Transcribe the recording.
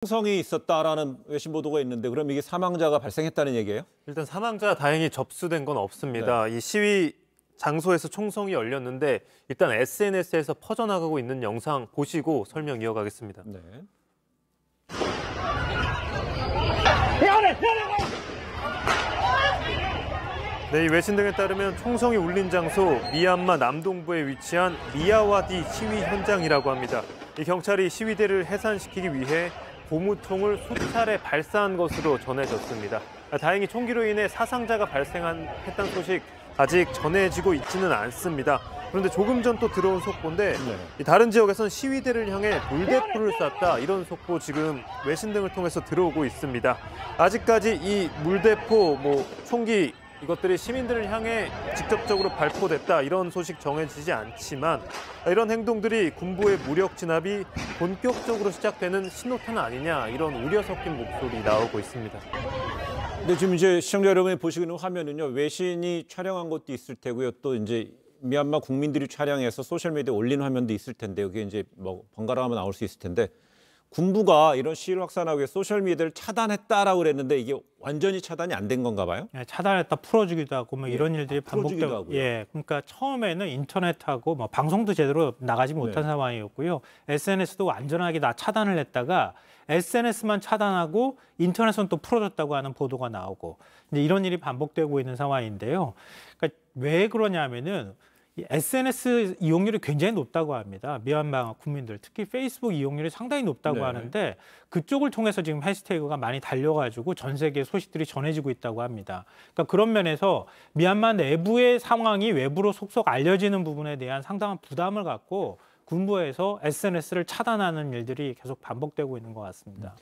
총성이 있었다라는 외신 보도가 있는데 그럼 이게 사망자가 발생했다는 얘기예요? 일단 사망자 다행히 접수된 건 없습니다. 이 시위 장소에서 총성이 열렸는데 일단 SNS에서 퍼져나가고 있는 영상 보시고 설명 이어가겠습니다. 네. 네, 이 외신 등에 따르면 총성이 울린 장소 미얀마 남동부에 위치한 미야와디 시위 현장이라고 합니다. 이 경찰이 시위대를 해산시키기 위해 고무총을 수차례 발사한 것으로 전해졌습니다. 다행히 총기로 인해 사상자가 발생했다는 소식 아직 전해지고 있지는 않습니다. 그런데 조금 전 또 들어온 속보인데 다른 지역에선 시위대를 향해 물대포를 쐈다 이런 속보 지금 외신 등을 통해서 들어오고 있습니다. 아직까지 이 물대포, 총기 이것들이 시민들을 향해 직접적으로 발포됐다 이런 소식 정해지지 않지만 이런 행동들이 군부의 무력 진압이 본격적으로 시작되는 신호탄 아니냐 이런 우려 섞인 목소리 나오고 있습니다. 근데 지금 이제 시청자 여러분이 보시고 있는 화면은요, 외신이 촬영한 것도 있을 테고요, 또 이제 미얀마 국민들이 촬영해서 소셜미디어에 올린 화면도 있을 텐데 여기 이제 번갈아 가면 나올 수 있을 텐데 군부가 이런 시위를 확산하기 위해 소셜미디어를 차단했다라고 그랬는데 이게 완전히 차단이 안 된 건가 봐요? 네, 차단했다 풀어주기도 하고 이런 일들이 반복되고, 그러니까 처음에는 인터넷하고 방송도 제대로 나가지 못한 상황이었고요. SNS도 완전하게 다 차단을 했다가 SNS만 차단하고 인터넷은 또 풀어줬다고 하는 보도가 나오고 이제 이런 일이 반복되고 있는 상황인데요. 그러니까 왜 그러냐면은 SNS 이용률이 굉장히 높다고 합니다. 미얀마 국민들, 특히 페이스북 이용률이 상당히 높다고 하는데 그쪽을 통해서 지금 해시태그가 많이 달려가지고 전 세계 소식들이 전해지고 있다고 합니다. 그러니까 그런 면에서 미얀마 내부의 상황이 외부로 속속 알려지는 부분에 대한 상당한 부담을 갖고 군부에서 SNS를 차단하는 일들이 계속 반복되고 있는 것 같습니다.